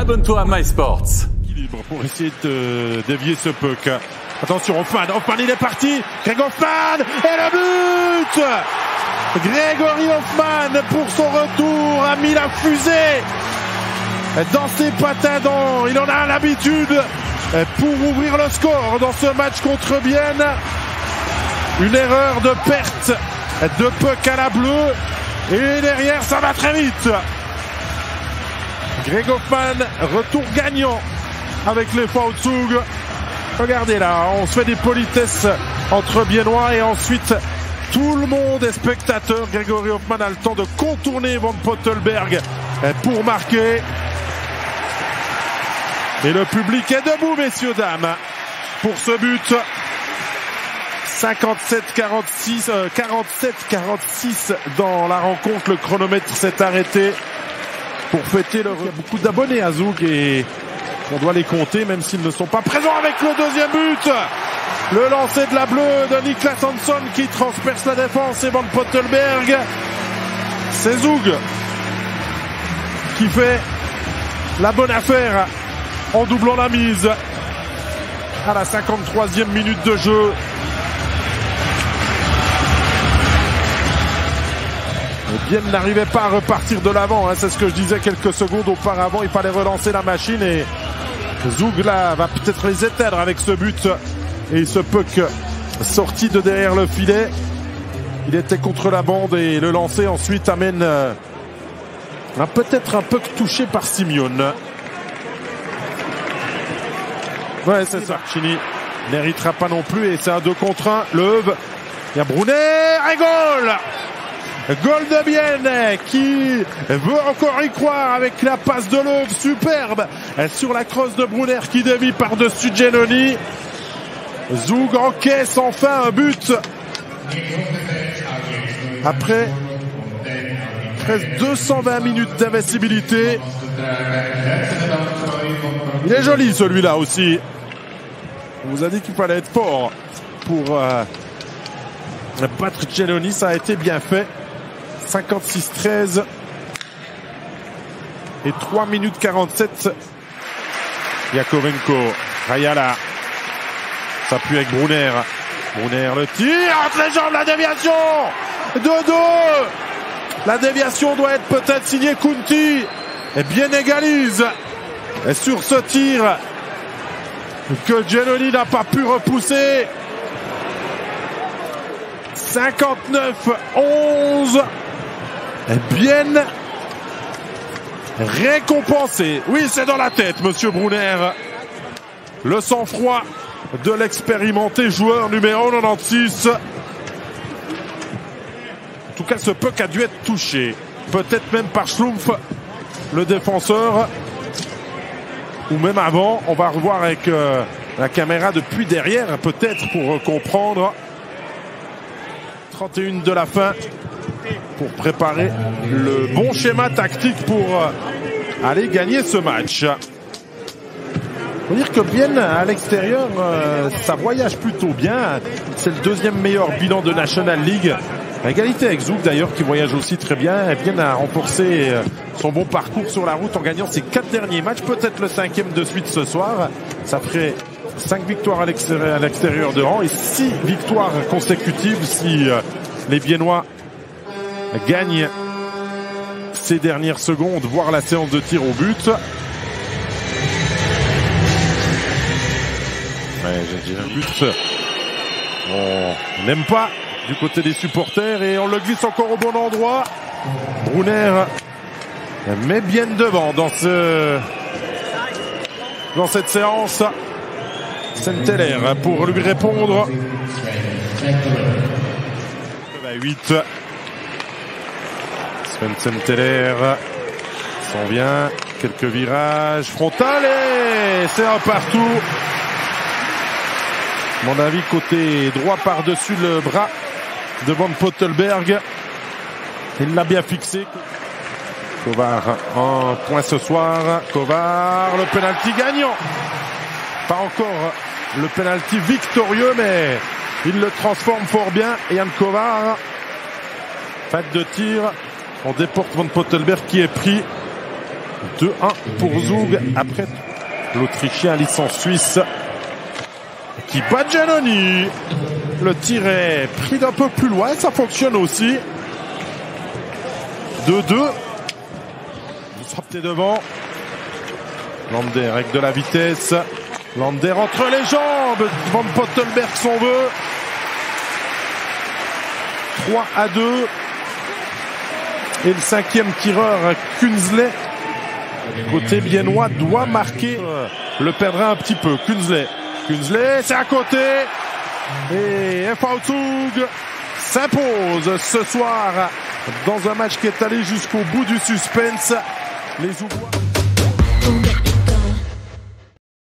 Abonne-toi à MySports. Équilibre pour essayer de dévier ce puck. Attention, Hoffman, il est parti. Greg Hoffman et le but. Grégory Hoffman pour son retour a mis la fusée dans ses patins. Il en a l'habitude pour ouvrir le score dans ce match contre Bienne. Une erreur de perte de puck à la bleue et derrière ça va très vite. Greg Hoffman, retour gagnant avec les Fautzug. Regardez là, on se fait des politesses entre Biennois et ensuite tout le monde est spectateur. Grégory Hoffman a le temps de contourner Van Pottelberg pour marquer. Et le public est debout, messieurs, dames, pour ce but. 47-46 dans la rencontre. Le chronomètre s'est arrêté pour fêter le... Il y a beaucoup d'abonnés à Zug et on doit les compter même s'ils ne sont pas présents avec le deuxième but. Le lancer de la bleue de Niklas Hansson qui transperce la défense et Van Pottelberg. C'est Zug qui fait la bonne affaire en doublant la mise à la 53e minute de jeu. Bienne n'arrivait pas à repartir de l'avant, c'est ce que je disais quelques secondes auparavant. Il fallait relancer la machine et Zug là va peut-être les éteindre avec ce but et ce puck sorti de derrière le filet. Il était contre la bande et le lancer ensuite amène peut-être un puck touché par Simeone. Ouais, c'est ça. Chini n'héritera pas non plus et c'est un 2 contre 1. Leuve, il y a Brunner et goal. Goal de Bienne qui veut encore y croire avec la passe de Leuve superbe sur la crosse de Brunner qui dévie par-dessus Giannoni. Zug encaisse enfin un but après presque 220 minutes d'invincibilité. Il est joli celui-là aussi. On vous a dit qu'il fallait être fort pour battre Giannoni, ça a été bien fait. 56-13 et 3 minutes 47. Yakovenko, Rayala s'appuie avec Brunner. Brunner le tir entre les jambes, la déviation de dos. La déviation doit être peut-être signée Kunti et bien égalise. Et sur ce tir que Giannoni n'a pas pu repousser. 59-11. Bienne récompensé. Oui, c'est dans la tête, monsieur Brunner. Le sang-froid de l'expérimenté joueur numéro 96. En tout cas, ce puck a dû être touché. Peut-être même par Schlumpf, le défenseur. Ou même avant. On va revoir avec la caméra depuis derrière, peut-être pour comprendre. 31 de la fin pour préparer le bon schéma tactique pour aller gagner ce match. Il faut dire que Bienne à l'extérieur, ça voyage plutôt bien. C'est le deuxième meilleur bilan de National League. À égalité avec Zug d'ailleurs qui voyage aussi très bien. Et Bienne a renforcé son bon parcours sur la route en gagnant ses 4 derniers matchs. Peut-être le 5e de suite ce soir. Ça ferait 5 victoires à l'extérieur de rang et 6 victoires consécutives si les Biennois gagnent ces dernières secondes, voire la séance de tir au but. Ouais, j'ai dit un but. On n'aime pas du côté des supporters et on le glisse encore au bon endroit. Brunner met Bienne devant dans cette séance. Saint-Heller pour lui répondre. 8. Sven Saint-Heller s'en vient. Quelques virages frontales et c'est un partout. À mon avis, côté droit par-dessus le bras de Van Pottelberg. Il l'a bien fixé. Kovar en point ce soir. Kovar, le penalty gagnant. Pas encore le penalty victorieux, mais il le transforme fort bien. Jan Kovar. Faute de tir. On déporte Van Pottelberg qui est pris. 2-1 pour Zug après l'Autrichien licence suisse qui bat Giannoni. Le tir est pris d'un peu plus loin, ça fonctionne aussi. 2-2. Vous sortez devant. Lander avec de la vitesse. Lander entre les jambes. Van Pottenberg son veut. 3-2. Et le cinquième tireur, Künzle, côté biennois, doit marquer. Le perdra un petit peu. Künzle, c'est à côté. Et FV Zug s'impose ce soir dans un match qui est allé jusqu'au bout du suspense. Les Zougois...